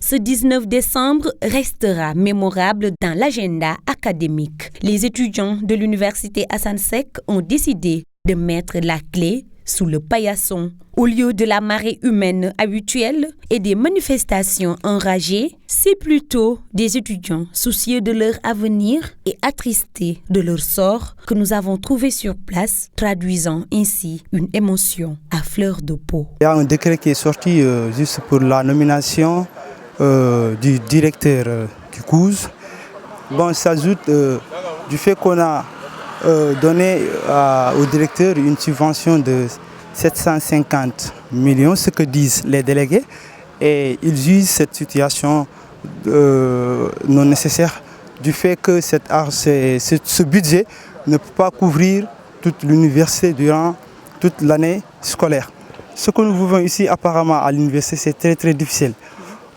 Ce 19 décembre restera mémorable dans l'agenda académique. Les étudiants de l'université Assane Seck ont décidé de mettre la clé sous le paillasson. Au lieu de la marée humaine habituelle et des manifestations enragées, c'est plutôt des étudiants soucieux de leur avenir et attristés de leur sort que nous avons trouvé sur place, traduisant ainsi une émotion à fleur de peau. Il y a un décret qui est sorti juste pour la nomination du directeur du COUS. Bon, ça s'ajoute du fait qu'on a donné au directeur une subvention de 750 millions, ce que disent les délégués, et ils jugent cette situation non nécessaire du fait que ce budget ne peut pas couvrir toute l'université durant toute l'année scolaire. Ce que nous vivons ici apparemment à l'université, c'est très difficile.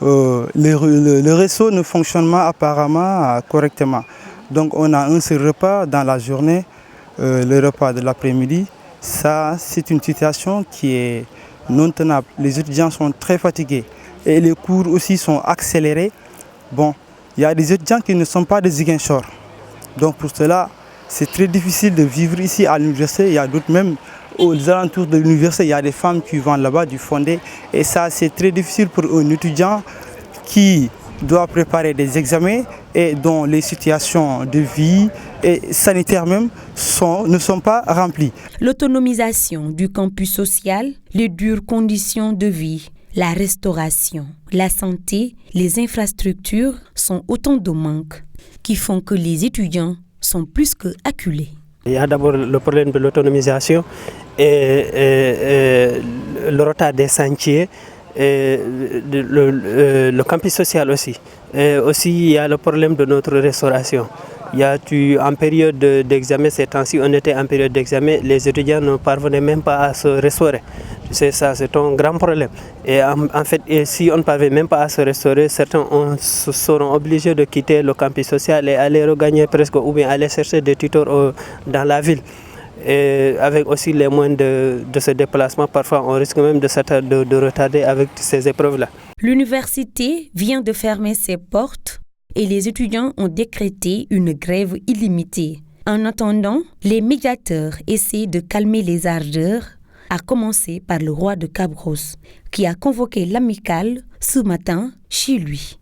Le réseau ne fonctionne pas apparemment correctement. Donc on a un seul repas dans la journée, le repas de l'après-midi. Ça, c'est une situation qui est non tenable. Les étudiants sont très fatigués et les cours aussi sont accélérés. Bon, il y a des étudiants qui ne sont pas des Ziguinchor. Donc pour cela, c'est très difficile de vivre ici à l'université. Il y a d'autres même aux alentours de l'université, il y a des femmes qui vendent là-bas du fondé. Et ça, c'est très difficile pour un étudiant qui doit préparer des examens et dont les situations de vie et sanitaires même ne sont pas remplies. L'autonomisation du campus social, les dures conditions de vie, la restauration, la santé, les infrastructures sont autant de manques qui font que les étudiants sont plus que acculés. Il y a d'abord le problème de l'autonomisation et le retard des sentiers. Et le campus social aussi. Et aussi, il y a le problème de notre restauration. En période d'examen, ces temps-ci, on était en période d'examen, les étudiants ne parvenaient même pas à se restaurer. Tu sais, ça, c'est un grand problème. Et en fait, si on ne parvient même pas à se restaurer, certains seront obligés de quitter le campus social et aller regagner presque, ou bien aller chercher des tuteurs dans la ville. Et avec aussi les moyens de ce déplacement, parfois on risque même de retarder avec ces épreuves-là. L'université vient de fermer ses portes et les étudiants ont décrété une grève illimitée. En attendant, les médiateurs essaient de calmer les ardeurs, à commencer par le roi de Cabros, qui a convoqué l'amicale ce matin chez lui.